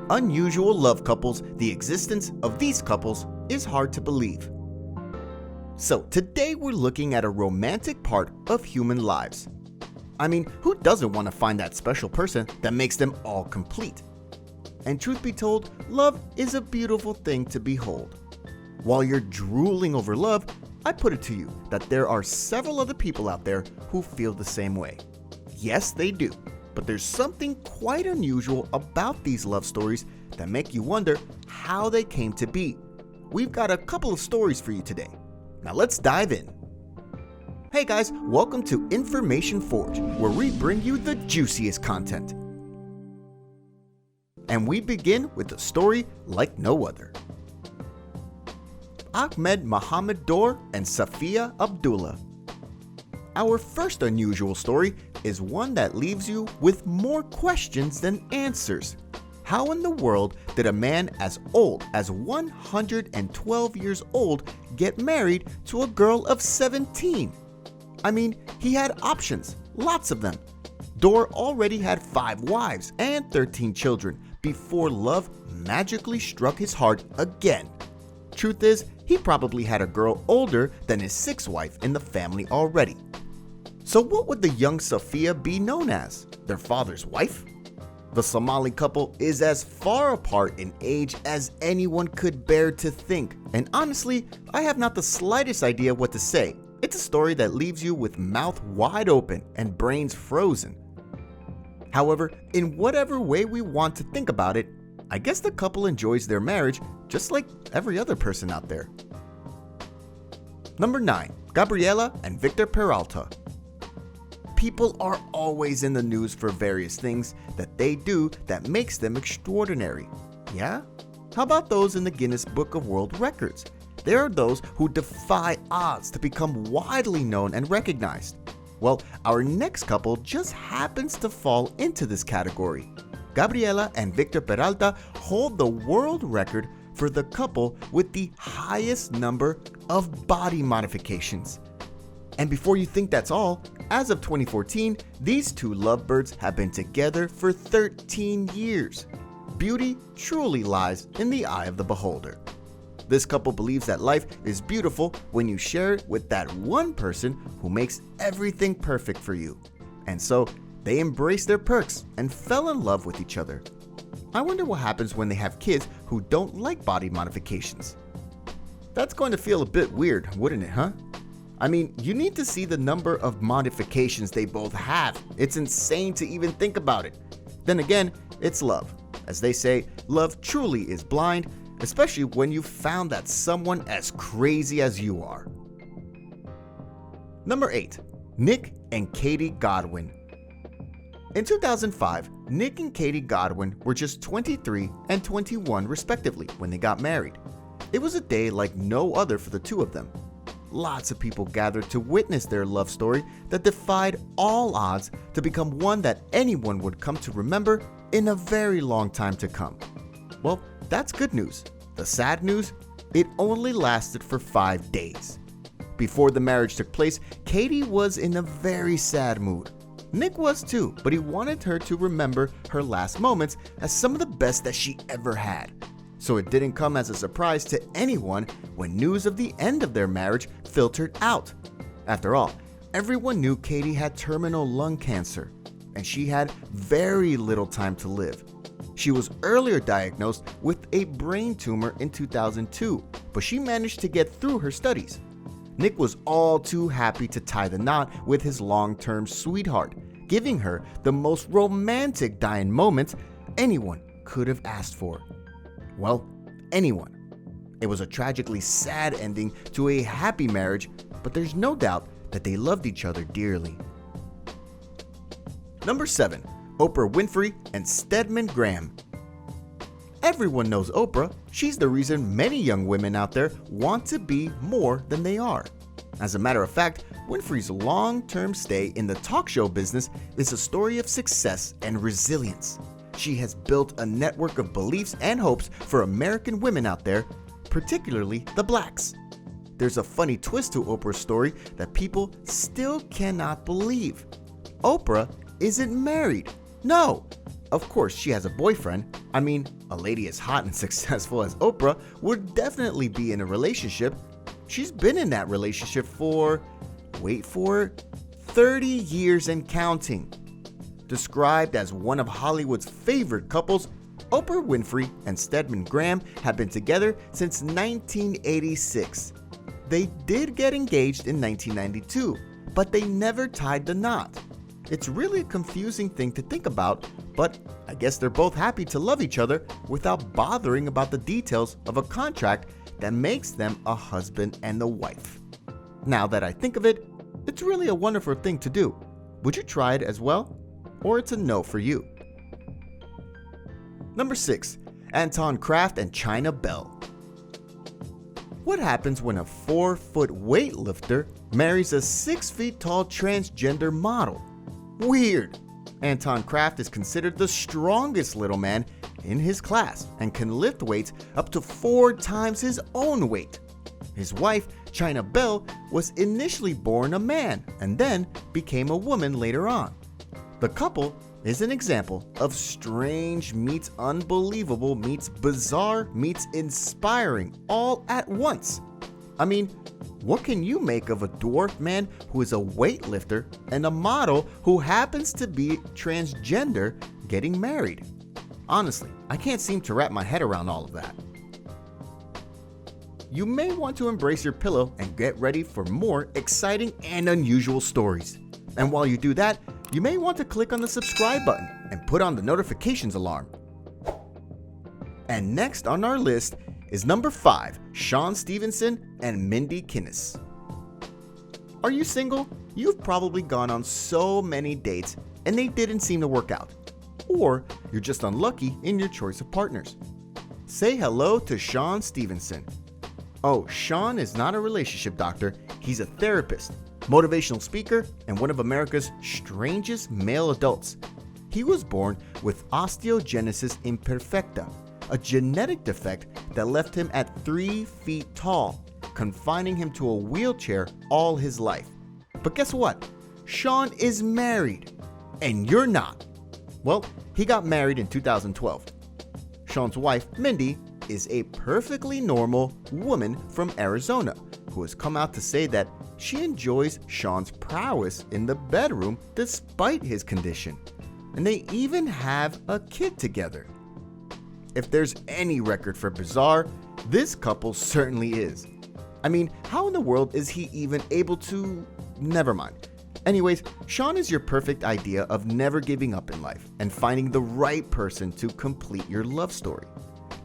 unusual love couples, the existence of these couples is hard to believe. So today we're looking at a romantic part of human lives. I mean, who doesn't want to find that special person that makes them all complete? And truth be told, love is a beautiful thing to behold. While you're drooling over love, I put it to you that there are several other people out there who feel the same way. Yes, they do, but there's something quite unusual about these love stories that make you wonder how they came to be. We've got a couple of stories for you today. Now let's dive in. Hey guys, welcome to Information Forge, where we bring you the juiciest content. And we begin with a story like no other. AHMED Muhammad Dor and SAFIA ABDULLEH. Our first unusual story is one that leaves you with more questions than answers. How in the world did a man as old as 112 years old get married to a girl of 17? I mean, he had options, lots of them. Dor already had 5 wives and 13 children before love magically struck his heart again. Truth is, he probably had a girl older than his 6th wife in the family already. So what would the young SAFIA be known as? Their father's wife? The Somali couple is as far apart in age as anyone could bear to think, and honestly, I have not the slightest idea what to say. It's a story that leaves you with mouth wide open and brains frozen. However, in whatever way we want to think about it, I guess the couple enjoys their marriage just like every other person out there. Number 9. Gabriela and Victor Peralta. People are always in the news for various things that they do that makes them extraordinary. Yeah? How about those in the Guinness Book of World Records? There are those who defy odds to become widely known and recognized. Well, our next couple just happens to fall into this category. Gabriela and Victor Peralta hold the world record for the couple with the highest number of body modifications. And before you think that's all, as of 2014, these two lovebirds have been together for 13 years. Beauty truly lies in the eye of the beholder. This couple believes that life is beautiful when you share it with that one person who makes everything perfect for you. And so they embraced their perks and fell in love with each other. I wonder what happens when they have kids who don't like body modifications. That's going to feel a bit weird, wouldn't it, huh? I mean, you need to see the number of modifications they both have. It's insane to even think about it. Then again, it's love. As they say, love truly is blind, especially when you've found that someone as crazy as you are. Number 8. Nick and Katie Godwin. In 2005, Nick and Katie Godwin were just 23 and 21 respectively when they got married. It was a day like no other for the two of them. Lots of people gathered to witness their love story that defied all odds to become one that anyone would come to remember in a very long time to come. Well, that's good news. The sad news? It only lasted for 5 days. Before the marriage took place, Katie was in a very sad mood. Nick was too, but he wanted her to remember her last moments as some of the best that she ever had. So it didn't come as a surprise to anyone when news of the end of their marriage filtered out. After all, everyone knew Katie had terminal lung cancer, and she had very little time to live. She was earlier diagnosed with a brain tumor in 2002, but she managed to get through her studies. Nick was all too happy to tie the knot with his long-term sweetheart, giving her the most romantic dying moments anyone could have asked for. Well, anyone. It was a tragically sad ending to a happy marriage, but there's no doubt that they loved each other dearly. Number 7. Oprah Winfrey and Stedman Graham. Everyone knows Oprah. She's the reason many young women out there want to be more than they are. As a matter of fact, Winfrey's long-term stay in the talk show business is a story of success and resilience. She has built a network of beliefs and hopes for American women out there, particularly the blacks. There's a funny twist to Oprah's story that people still cannot believe. Oprah isn't married. No, Of course, she has a boyfriend. I mean, a lady as hot and successful as Oprah would definitely be in a relationship. She's been in that relationship for, wait for it, 30 years and counting. Described as one of Hollywood's favorite couples, Oprah Winfrey and Stedman Graham have been together since 1986. They did get engaged in 1992, but they never tied the knot. It's really a confusing thing to think about, but I guess they're both happy to love each other without bothering about the details of a contract that makes them a husband and a wife. Now that I think of it, it's really a wonderful thing to do. Would you try it as well? Or it's a no for you? Number 6. ANTON KRAFT and China Bell. What happens when a 4-foot weightlifter marries a 6 feet tall transgender model? Weird. ANTON KRAFT is considered the strongest little man in his class and can lift weights up to 4 times his own weight. His wife, China Bell, was initially born a man and then became a woman later on. The couple is an example of strange meets unbelievable meets bizarre meets inspiring all at once. I mean, what can you make of a dwarf man who is a weightlifter and a model who happens to be transgender getting married? Honestly, I can't seem to wrap my head around all of that. You may want to embrace your pillow and get ready for more exciting and unusual stories. And while you do that, you may want to click on the subscribe button and put on the notifications alarm. And next on our list is number 5, Shawn Stevenson and MINDIE KNISS. Are you single? You've probably gone on so many dates and they didn't seem to work out. Or you're just unlucky in your choice of partners. Say hello to Shawn Stevenson. Oh, Shawn is not a relationship doctor, he's a therapist, motivational speaker, and one of America's strangest male adults. He was born with osteogenesis imperfecta, a genetic defect that left him at 3 feet tall, confining him to a wheelchair all his life. But guess what? Shawn is married, and you're not. Well, he got married in 2012. Shawn's wife, Mindy, is a perfectly normal woman from Arizona who has come out to say that she enjoys Shawn's prowess in the bedroom despite his condition, and they even have a kid together. If there's any record for bizarre, this couple certainly is. I mean, how in the world is he even able to? Never mind. Anyways, Shawn is your perfect idea of never giving up in life and finding the right person to complete your love story.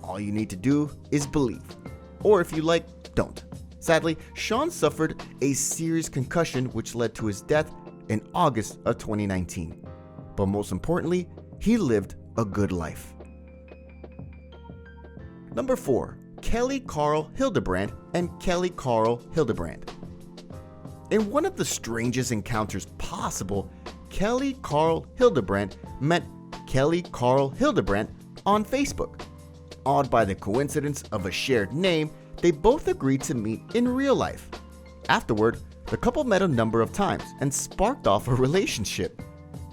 All you need to do is believe, or if you like, don't. Sadly, Shawn suffered a serious concussion which led to his death in August of 2019. But most importantly, he lived a good life. Number 4. Kelly Carl Hildebrandt and Kelly Carl Hildebrandt. In one of the strangest encounters possible, Kelly Carl Hildebrandt met Kelly Carl Hildebrandt on Facebook. Awed by the coincidence of a shared name, they both agreed to meet in real life. Afterward, the couple met a number of times and sparked off a relationship.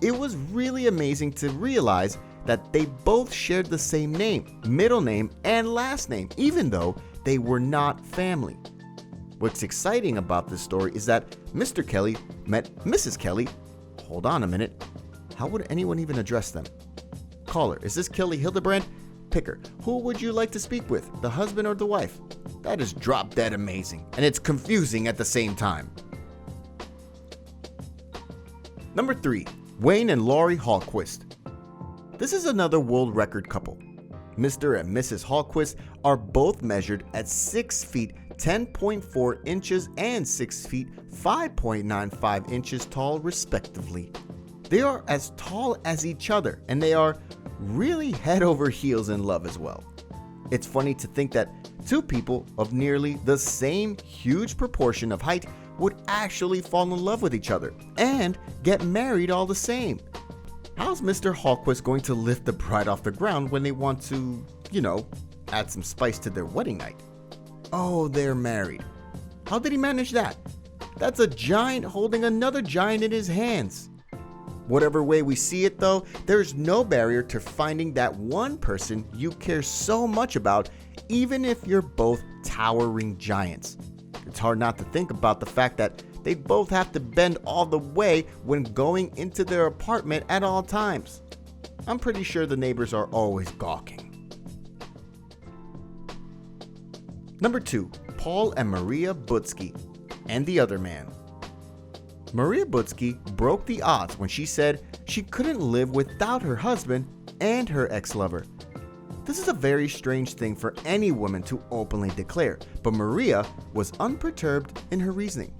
It was really amazing to realize that they both shared the same name, middle name, and last name, even though they were not family. What's exciting about this story is that Mr. Kelly met Mrs. Kelly. Hold on a minute. How would anyone even address them? Caller, is this Kelly Hildebrandt? Picker, who would you like to speak with, the husband or the wife? That is drop dead amazing, and it's confusing at the same time. Number 3. Wayne and LAURIE HALLQUIST. This is another world record couple. Mr. and Mrs. HALLQUIST are both measured at 6 feet 10.4 inches and 6 feet 5.95 inches tall respectively. They are as tall as each other, and they are really head over heels in love as well. It's funny to think that two people of nearly the same huge proportion of height would actually fall in love with each other and get married all the same. How's Mr. HALLQUIST going to lift the bride off the ground when they want to, add some spice to their wedding night? Oh, they're married. How did he manage that? That's a giant holding another giant in his hands. Whatever way we see it though, there's no barrier to finding that one person you care so much about, even if you're both towering giants. It's hard not to think about the fact that they both have to bend all the way when going into their apartment at all times. I'm pretty sure the neighbors are always gawking. Number 2, Paul and Maria BUTZKI and the Other Man. Maria BUTZKI broke the odds when she said she couldn't live without her husband and her ex-lover. This is a very strange thing for any woman to openly declare, but Maria was unperturbed in her reasoning.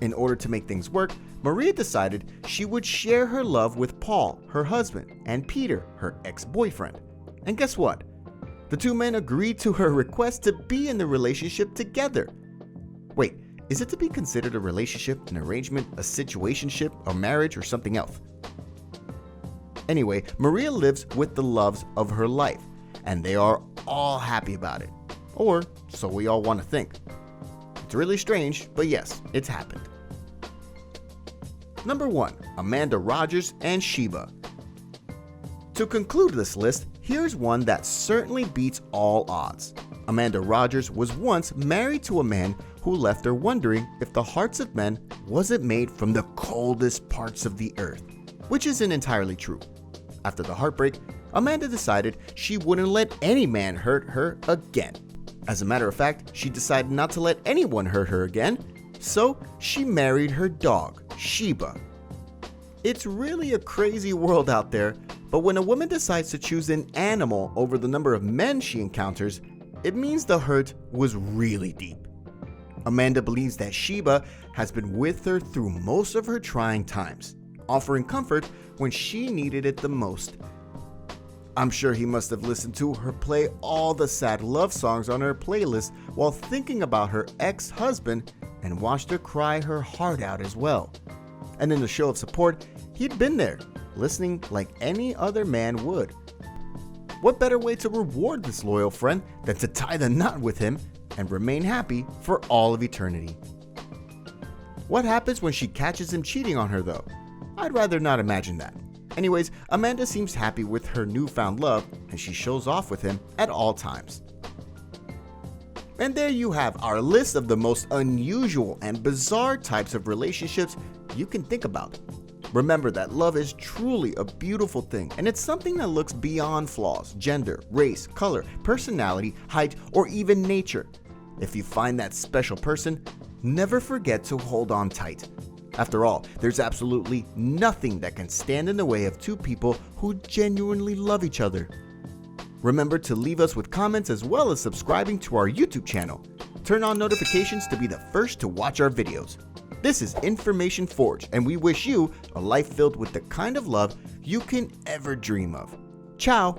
In order to make things work, Maria decided she would share her love with Paul, her husband, and Peter, her ex-boyfriend. And guess what? The two men agreed to her request to be in the relationship together. Wait, is it to be considered a relationship, an arrangement, a situationship, a marriage, or something else? Anyway, Maria lives with the loves of her life, and they are all happy about it. Or so we all want to think. It's really strange, but yes, it's happened. Number 1, Amanda Rogers and SHEEBA. To conclude this list, here's one that certainly beats all odds. Amanda Rogers was once married to a man who left her wondering if the hearts of men wasn't made from the coldest parts of the earth, which isn't entirely true. After the heartbreak, Amanda decided she wouldn't let any man hurt her again. As a matter of fact, she decided not to let anyone hurt her again, so she married her dog, SHEEBA. It's really a crazy world out there, but when a woman decides to choose an animal over the number of men she encounters, it means the hurt was really deep. Amanda believes that SHEEBA has been with her through most of her trying times, offering comfort when she needed it the most. I'm sure he must have listened to her play all the sad love songs on her playlist while thinking about her ex-husband and watched her cry her heart out as well. And in the show of support, he'd been there, listening like any other man would. What better way to reward this loyal friend than to tie the knot with him and remain happy for all of eternity? What happens when she catches him cheating on her though? I'd rather not imagine that. Anyways, Amanda seems happy with her newfound love and she shows off with him at all times. And there you have our list of the most unusual and bizarre types of relationships you can think about. Remember that love is truly a beautiful thing, and it's something that looks beyond flaws, gender, race, color, personality, height, or even nature. If you find that special person, never forget to hold on tight. After all, there's absolutely nothing that can stand in the way of two people who genuinely love each other. Remember to leave us with comments as well as subscribing to our YouTube channel. Turn on notifications to be the first to watch our videos. This is Information Forge, and we wish you a life filled with the kind of love you can ever dream of. Ciao!